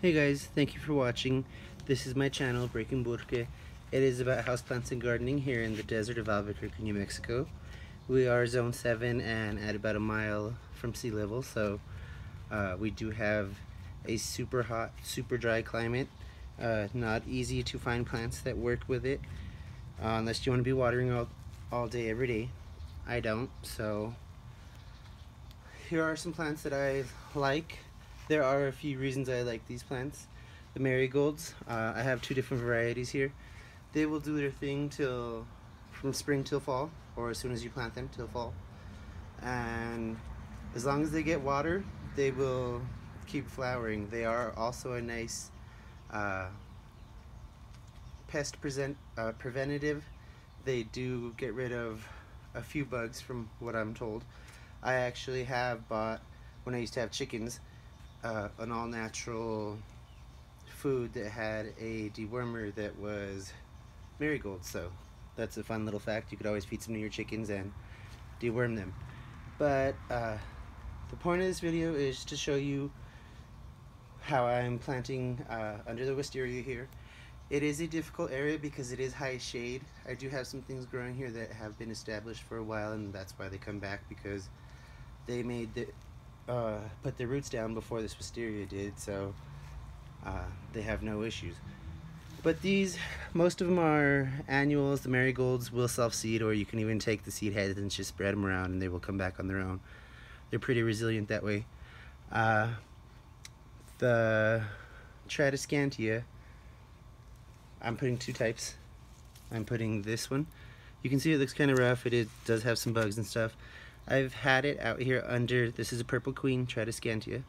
Hey guys, thank you for watching. This is my channel, Breaking Burke. It is about houseplants and gardening here in the desert of Albuquerque, New Mexico. We are zone 7 and at about a mile from sea level, so we do have a super hot, super dry climate. Not easy to find plants that work with it, unless you want to be watering all day, every day. I don't, so here are some plants that I like. There are a few reasons I like these plants. The marigolds, I have two different varieties here. They will do their thing from spring till fall, or as soon as you plant them till fall. And as long as they get water, they will keep flowering. They are also a nice pest preventative. They do get rid of a few bugs from what I'm told. I actually have bought, when I used to have chickens, an all-natural food that had a dewormer that was marigolds, so that's a fun little fact. You could always feed some to your chickens and deworm them. But the point of this video is to show you how I'm planting under the wisteria here. It is a difficult area because it is high shade. I do have some things growing here that have been established for a while, and that's why they come back, because they put their roots down before this wisteria did, so they have no issues. But most of them are annuals. The marigolds will self-seed, or you can even take the seed heads and just spread them around and they will come back on their own. They're pretty resilient that way. The tradescantia, I'm putting two types. I'm putting this one. You can see it looks kind of rough. It does have some bugs and stuff. I've had it out here under, this is a purple queen tradescantia.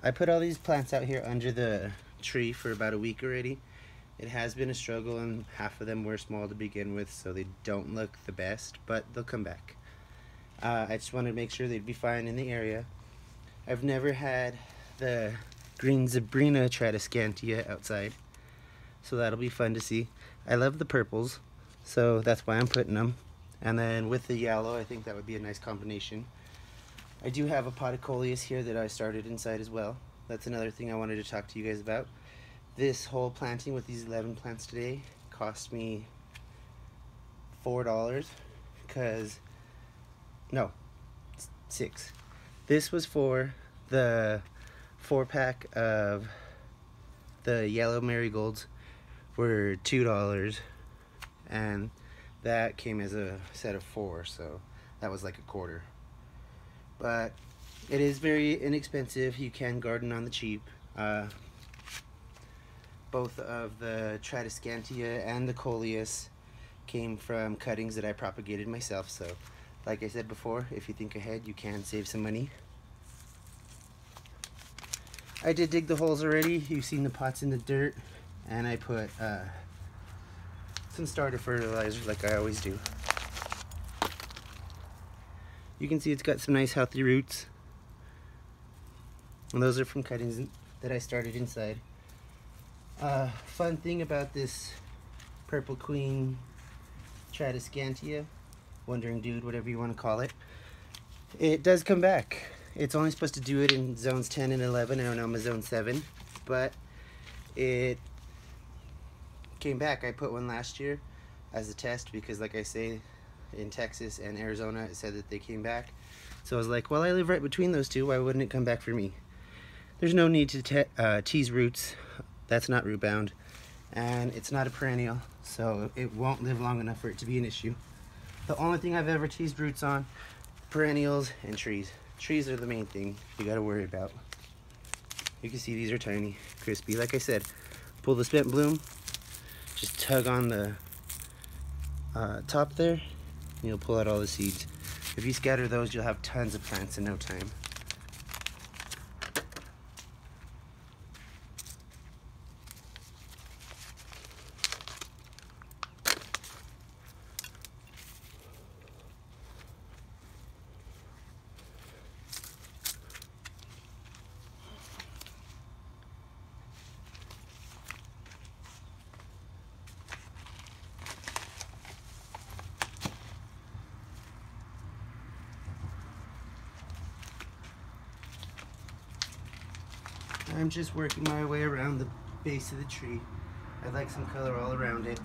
I put all these plants out here under the tree for about a week already. It has been a struggle, and half of them were small to begin with, so they don't look the best, but they'll come back. I just wanted to make sure they'd be fine in the area. I've never had the green zebrina tradescantia outside, so that'll be fun to see. I love the purples, so that's why I'm putting them. And then with the yellow, I think that would be a nice combination. I do have a pot of coleus here that I started inside as well. That's another thing I wanted to talk to you guys about. This whole planting with these 11 plants today cost me $4, because, no, 6. This was for the 4-pack of the yellow marigolds were $2, and that came as a set of 4, so that was like a quarter. But it is very inexpensive. You can garden on the cheap. Both of the tradescantia and the coleus came from cuttings that I propagated myself, so like I said before, if you think ahead, you can save some money. I did dig the holes already. You've seen the pots in the dirt, and I put some starter fertilizer like I always do. You can see it's got some nice healthy roots, and those are from cuttings that I started inside. Fun thing about this purple queen tradescantia, wandering dude, whatever you want to call it, it does come back. It's only supposed to do it in zones 10 and 11, and I'm in zone 7, but it came back. I put one last year as a test because, like I say, in Texas and Arizona it said that they came back, so I was like, well, I live right between those two, why wouldn't it come back for me? There's no need to tease roots. That's not root bound, and it's not a perennial, so it won't live long enough for it to be an issue. The only thing I've ever teased roots on, perennials and trees. Trees are the main thing you gotta worry about. You can see these are tiny, crispy. Like I said, pull the spent bloom, just tug on the top there, and you'll pull out all the seeds. If you scatter those, you'll have tons of plants in no time. I'm just working my way around the base of the tree. I'd like some color all around it.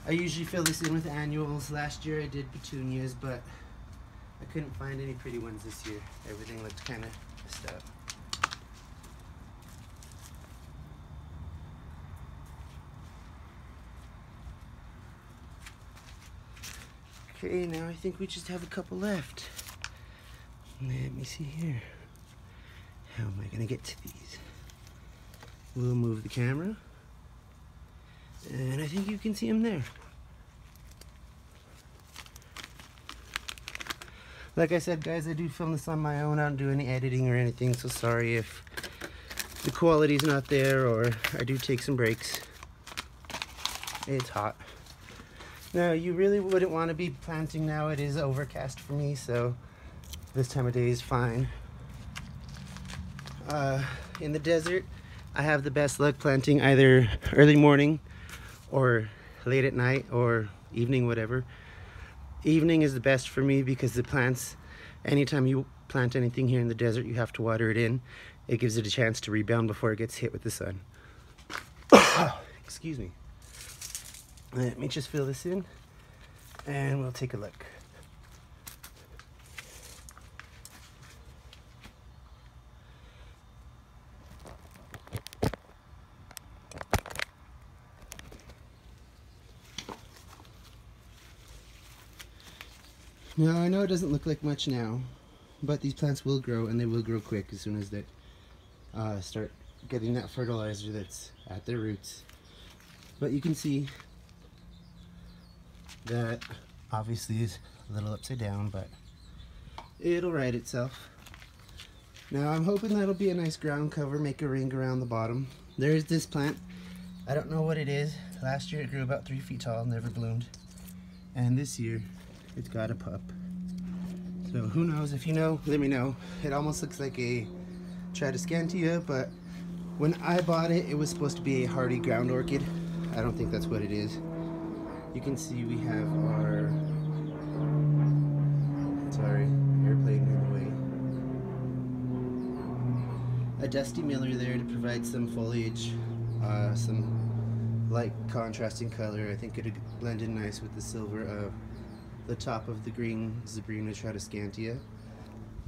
I usually fill this in with annuals. Last year I did petunias, but I couldn't find any pretty ones this year. Everything looked kind of messed up. Okay, now I think we just have a couple left. Let me see here. How am I gonna get to these? We'll move the camera. And I think you can see them there. Like I said, guys, I do film this on my own. I don't do any editing or anything, so sorry if the quality's not there or I do take some breaks. It's hot. Now, you really wouldn't want to be planting now. It is overcast for me, so this time of day is fine. In the desert, I have the best luck planting either early morning or late at night or evening, whatever. Evening is the best for me because the plants, anytime you plant anything here in the desert, you have to water it in. It gives it a chance to rebound before it gets hit with the sun. Excuse me. Let me just fill this in and we'll take a look. Now, I know it doesn't look like much now, but these plants will grow, and they will grow quick as soon as they start getting that fertilizer that's at their roots. But you can see that obviously is a little upside down, but it'll right itself. Now, I'm hoping that'll be a nice ground cover, make a ring around the bottom. There's this plant. I don't know what it is. Last year it grew about 3 feet tall, never bloomed. And this year, it's got a pup. So who knows? If you know, let me know. It almost looks like a tradescantia, but when I bought it, it was supposed to be a hardy ground orchid. I don't think that's what it is. You can see we have our, sorry, airplane in the way. A dusty miller there to provide some foliage, some light contrasting color. I think it'd blend in nice with the silver of the top of the green zebrina tradescantia.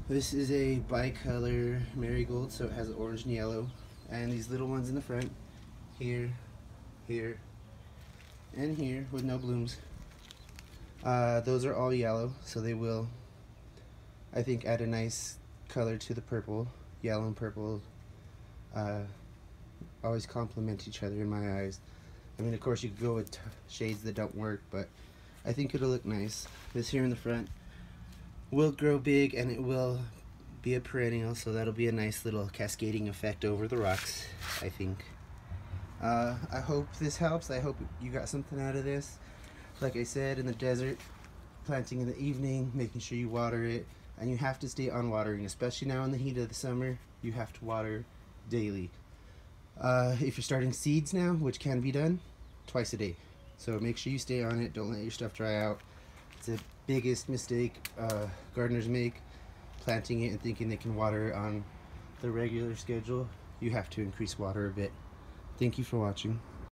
This is a bicolor marigold, so it has orange and yellow, and these little ones in the front, here, here, and here with no blooms. Those are all yellow, so they will, I think, add a nice color to the purple. Yellow and purple always complement each other in my eyes. I mean, of course, you could go with shades that don't work, but I think it'll look nice. This here in the front will grow big, and it will be a perennial, so that'll be a nice little cascading effect over the rocks, I think. I hope this helps. I hope you got something out of this. Like I said, in the desert, planting in the evening, making sure you water it, and you have to stay on watering, especially now in the heat of the summer. You have to water daily. If you're starting seeds now, which can be done, twice a day. So make sure you stay on it. Don't let your stuff dry out. It's the biggest mistake gardeners make, planting it and thinking they can water it on the regular schedule. You have to increase water a bit. Thank you for watching.